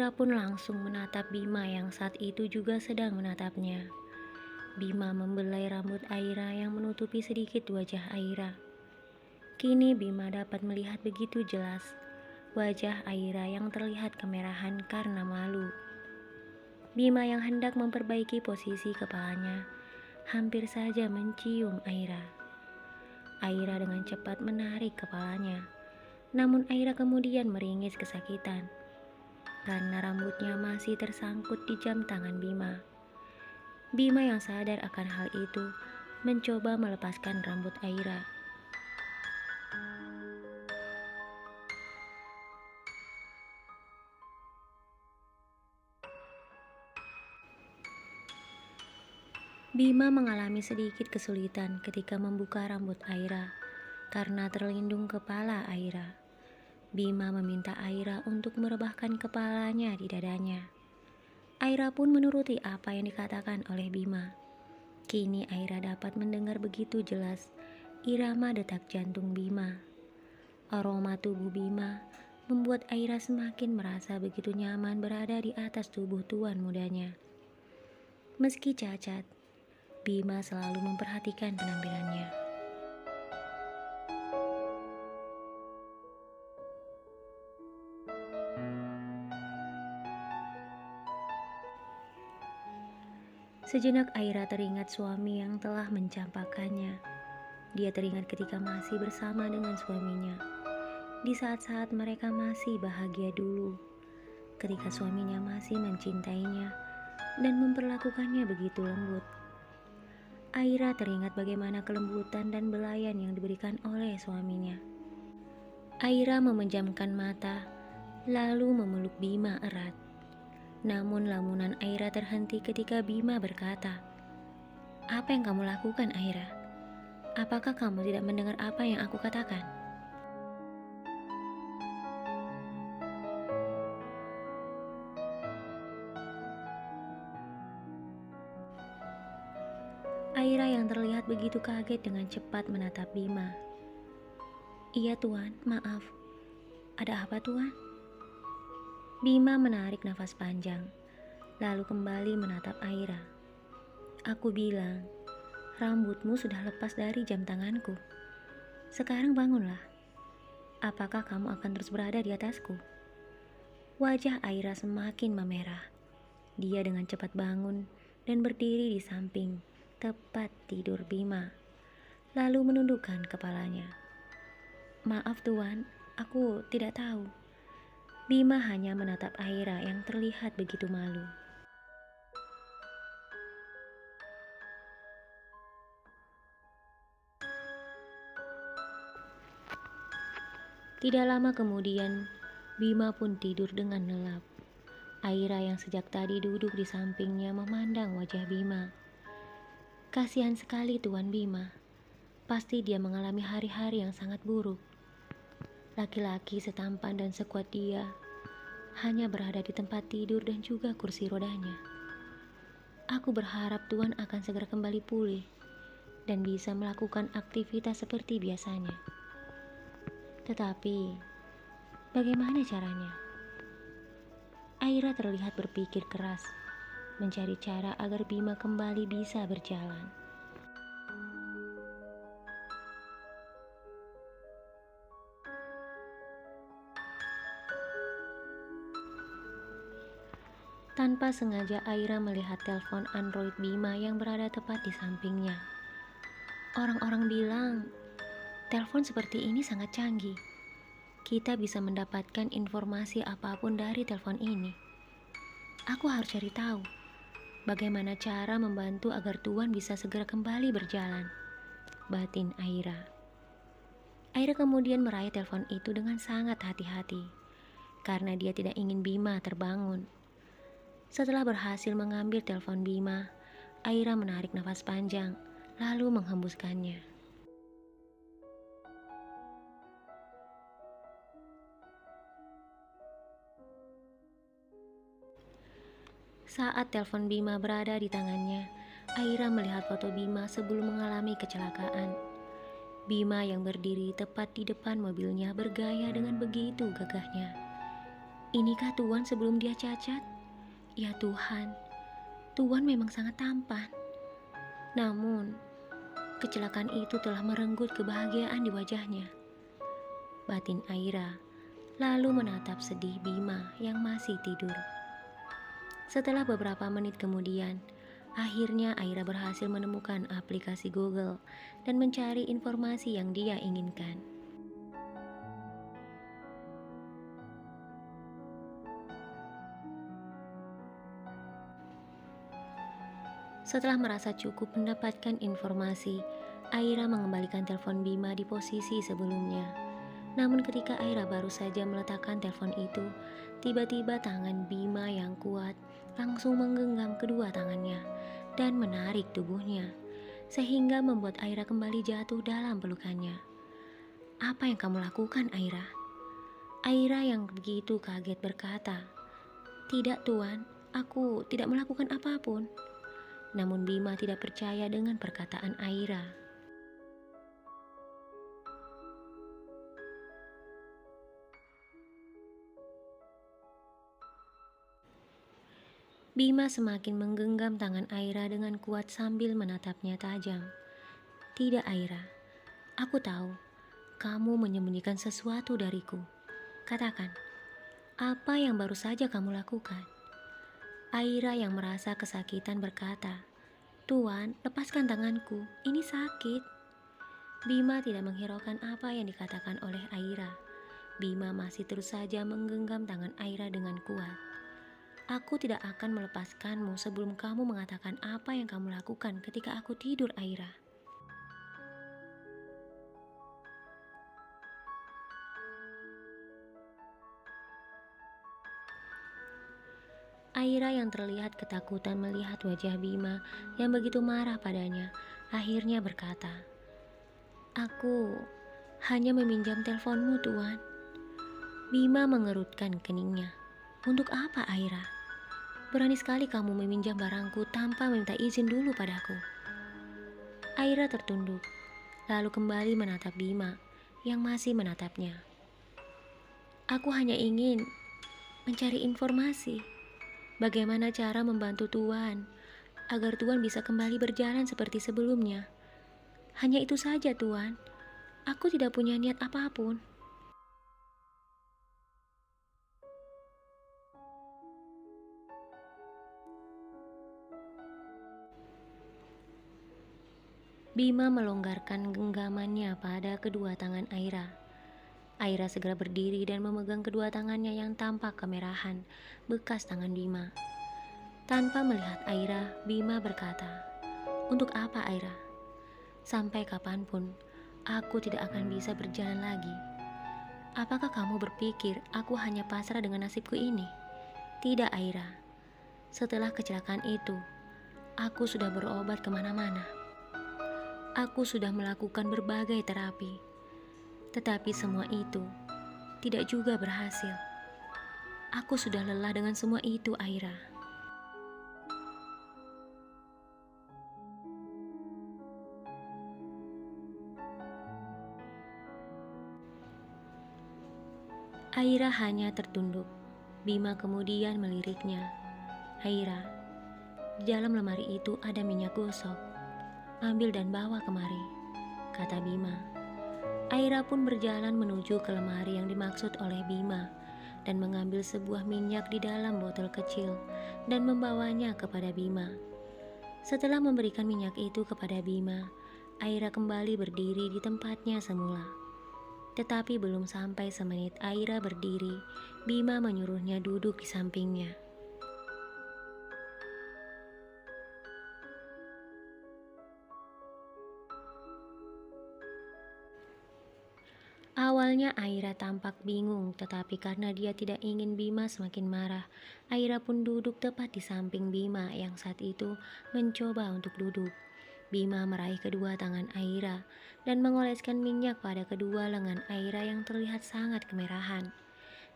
Aira pun langsung menatap Bima yang saat itu juga sedang menatapnya. Bima membelai rambut Aira yang menutupi sedikit wajah Aira. Kini Bima dapat melihat begitu jelas wajah Aira yang terlihat kemerahan karena malu. Bima yang hendak memperbaiki posisi kepalanya hampir saja mencium Aira. Aira dengan cepat menarik kepalanya, namun Aira kemudian meringis kesakitan karena rambutnya masih tersangkut di jam tangan Bima. Bima yang sadar akan hal itu mencoba melepaskan rambut Aira. Bima mengalami sedikit kesulitan ketika membuka rambut Aira karena terlindung kepala Aira. Bima meminta Aira untuk merebahkan kepalanya di dadanya. Aira pun menuruti apa yang dikatakan oleh Bima. Kini Aira dapat mendengar begitu jelas irama detak jantung Bima. Aroma tubuh Bima membuat Aira semakin merasa begitu nyaman berada di atas tubuh tuan mudanya. Meski cacat, Bima selalu memperhatikan penampilannya. Sejenak Aira teringat suami yang telah mencampakkannya. Dia teringat ketika masih bersama dengan suaminya. Di saat-saat mereka masih bahagia dulu. Ketika suaminya masih mencintainya dan memperlakukannya begitu lembut. Aira teringat bagaimana kelembutan dan belayan yang diberikan oleh suaminya. Aira memejamkan mata, lalu memeluk Bima erat. Namun lamunan Aira terhenti ketika Bima berkata, "Apa yang kamu lakukan, Aira? Apakah kamu tidak mendengar apa yang aku katakan?" Aira yang terlihat begitu kaget dengan cepat menatap Bima. "Iya Tuan, maaf. Ada apa Tuan?" Bima menarik nafas panjang, lalu kembali menatap Aira. "Aku bilang, rambutmu sudah lepas dari jam tanganku. Sekarang bangunlah. Apakah kamu akan terus berada di atasku?" Wajah Aira semakin memerah. Dia dengan cepat bangun dan berdiri di samping, tepat tidur Bima, lalu menundukkan kepalanya. "Maaf Tuan, aku tidak tahu." Bima hanya menatap Aira yang terlihat begitu malu. Tidak lama kemudian, Bima pun tidur dengan lelap. Aira yang sejak tadi duduk di sampingnya memandang wajah Bima. Kasihan sekali Tuan Bima. Pasti dia mengalami hari-hari yang sangat buruk. Laki-laki setampan dan sekuat dia hanya berada di tempat tidur dan juga kursi rodanya. Aku berharap Tuan akan segera kembali pulih dan bisa melakukan aktivitas seperti biasanya. Tetapi, bagaimana caranya? Aira terlihat berpikir keras, mencari cara agar Bima kembali bisa berjalan. Tanpa sengaja Aira melihat telepon Android Bima yang berada tepat di sampingnya. Orang-orang bilang, telepon seperti ini sangat canggih. Kita bisa mendapatkan informasi apapun dari telepon ini. Aku harus cari tahu bagaimana cara membantu agar Tuan bisa segera kembali berjalan, batin Aira. Aira kemudian meraih telepon itu dengan sangat hati-hati, karena dia tidak ingin Bima terbangun. Setelah berhasil mengambil telepon Bima, Aira menarik nafas panjang, lalu menghembuskannya. Saat telepon Bima berada di tangannya, Aira melihat foto Bima sebelum mengalami kecelakaan. Bima yang berdiri tepat di depan mobilnya bergaya dengan begitu gagahnya. Inikah Tuan sebelum dia cacat? Ya Tuhan, Tuan memang sangat tampan. Namun, kecelakaan itu telah merenggut kebahagiaan di wajahnya. Batin Aira lalu menatap sedih Bima yang masih tidur. Setelah beberapa menit kemudian, akhirnya Aira berhasil menemukan aplikasi Google dan mencari informasi yang dia inginkan. Setelah merasa cukup mendapatkan informasi, Aira mengembalikan telepon Bima di posisi sebelumnya. Namun ketika Aira baru saja meletakkan telepon itu, tiba-tiba tangan Bima yang kuat langsung menggenggam kedua tangannya dan menarik tubuhnya, sehingga membuat Aira kembali jatuh dalam pelukannya. "Apa yang kamu lakukan, Aira?" Aira yang begitu kaget berkata, "Tidak, Tuan, aku tidak melakukan apapun." Namun Bima tidak percaya dengan perkataan Aira. Bima semakin menggenggam tangan Aira dengan kuat sambil menatapnya tajam. "Tidak, Aira. Aku tahu kamu menyembunyikan sesuatu dariku. Katakan, apa yang baru saja kamu lakukan?" Aira yang merasa kesakitan berkata, "Tuan, lepaskan tanganku, ini sakit." Bima tidak menghiraukan apa yang dikatakan oleh Aira. Bima masih terus saja menggenggam tangan Aira dengan kuat. "Aku tidak akan melepaskanmu sebelum kamu mengatakan apa yang kamu lakukan ketika aku tidur, Aira." Aira yang terlihat ketakutan melihat wajah Bima yang begitu marah padanya, akhirnya berkata, "Aku hanya meminjam teleponmu, Tuan." Bima mengerutkan keningnya. "Untuk apa, Aira? Berani sekali kamu meminjam barangku tanpa meminta izin dulu padaku." Aira tertunduk, lalu kembali menatap Bima yang masih menatapnya. "Aku hanya ingin mencari informasi. Bagaimana cara membantu Tuan agar Tuan bisa kembali berjalan seperti sebelumnya? Hanya itu saja, Tuan. Aku tidak punya niat apapun." Bima melonggarkan genggamannya pada kedua tangan Aira. Aira segera berdiri dan memegang kedua tangannya yang tampak kemerahan, bekas tangan Bima. Tanpa melihat Aira, Bima berkata, "Untuk apa, Aira? Sampai kapanpun, aku tidak akan bisa berjalan lagi. Apakah kamu berpikir aku hanya pasrah dengan nasibku ini? Tidak, Aira. Setelah kecelakaan itu, aku sudah berobat kemana-mana. Aku sudah melakukan berbagai terapi. Tetapi semua itu tidak juga berhasil. Aku sudah lelah dengan semua itu, Aira." Aira hanya tertunduk. Bima kemudian meliriknya, "Aira, di dalam lemari itu ada minyak gosok. Ambil dan bawa kemari," kata Bima. Aira pun berjalan menuju ke lemari yang dimaksud oleh Bima dan mengambil sebuah minyak di dalam botol kecil dan membawanya kepada Bima. Setelah memberikan minyak itu kepada Bima, Aira kembali berdiri di tempatnya semula. Tetapi belum sampai semenit Aira berdiri, Bima menyuruhnya duduk di sampingnya. Awalnya Aira tampak bingung, tetapi karena dia tidak ingin Bima semakin marah, Aira pun duduk tepat di samping Bima yang saat itu mencoba untuk duduk. Bima meraih kedua tangan Aira dan mengoleskan minyak pada kedua lengan Aira yang terlihat sangat kemerahan.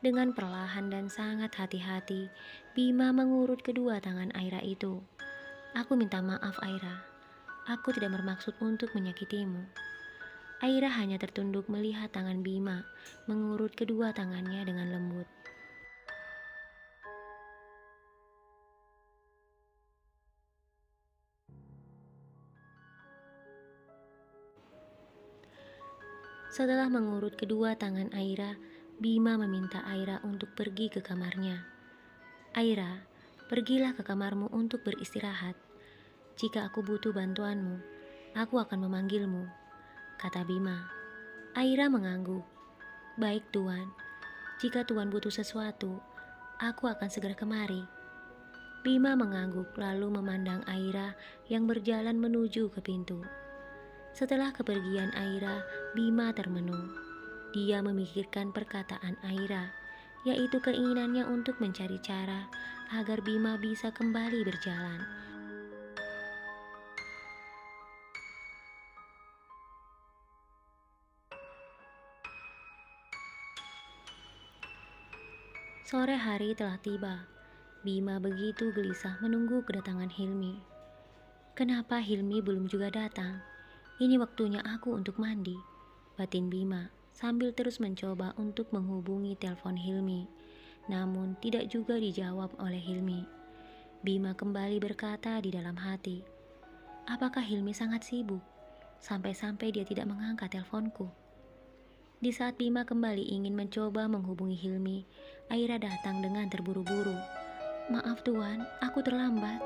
Dengan perlahan dan sangat hati-hati, Bima mengurut kedua tangan Aira itu. "Aku minta maaf, Aira. Aku tidak bermaksud untuk menyakitimu." Aira hanya tertunduk melihat tangan Bima mengurut kedua tangannya dengan lembut. Setelah mengurut kedua tangan Aira, Bima meminta Aira untuk pergi ke kamarnya. Aira, pergilah ke kamarmu untuk beristirahat. Jika aku butuh bantuanmu, aku akan memanggilmu, kata Bima. Aira mengangguk. Baik Tuan, jika Tuan butuh sesuatu, aku akan segera kemari. Bima mengangguk lalu memandang Aira yang berjalan menuju ke pintu. Setelah kepergian Aira, Bima termenung. Dia memikirkan perkataan Aira, yaitu keinginannya untuk mencari cara agar Bima bisa kembali berjalan. Sore hari telah tiba. Bima begitu gelisah menunggu kedatangan Hilmi. Kenapa Hilmi belum juga datang? Ini waktunya aku untuk mandi, batin Bima sambil terus mencoba untuk menghubungi telepon Hilmi. Namun tidak juga dijawab oleh Hilmi. Bima kembali berkata di dalam hati, apakah Hilmi sangat sibuk? Sampai-sampai dia tidak mengangkat teleponku. Di saat Bima kembali ingin mencoba menghubungi Hilmi, Aira datang dengan terburu-buru. Maaf Tuan, aku terlambat.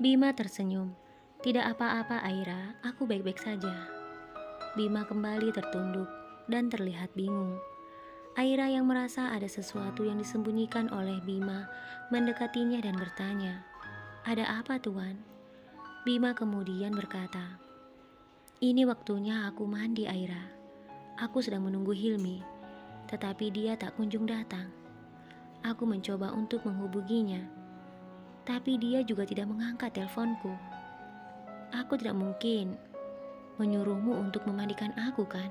Bima tersenyum. Tidak apa-apa Aira, aku baik-baik saja. Bima kembali tertunduk dan terlihat bingung. Aira yang merasa ada sesuatu yang disembunyikan oleh Bima mendekatinya dan bertanya, ada apa Tuan? Bima kemudian berkata, ini waktunya aku mandi Aira. Aku sedang menunggu Hilmi, tetapi dia tak kunjung datang. Aku mencoba untuk menghubunginya, tapi dia juga tidak mengangkat teleponku. Aku tidak mungkin menyuruhmu untuk memandikan aku kan?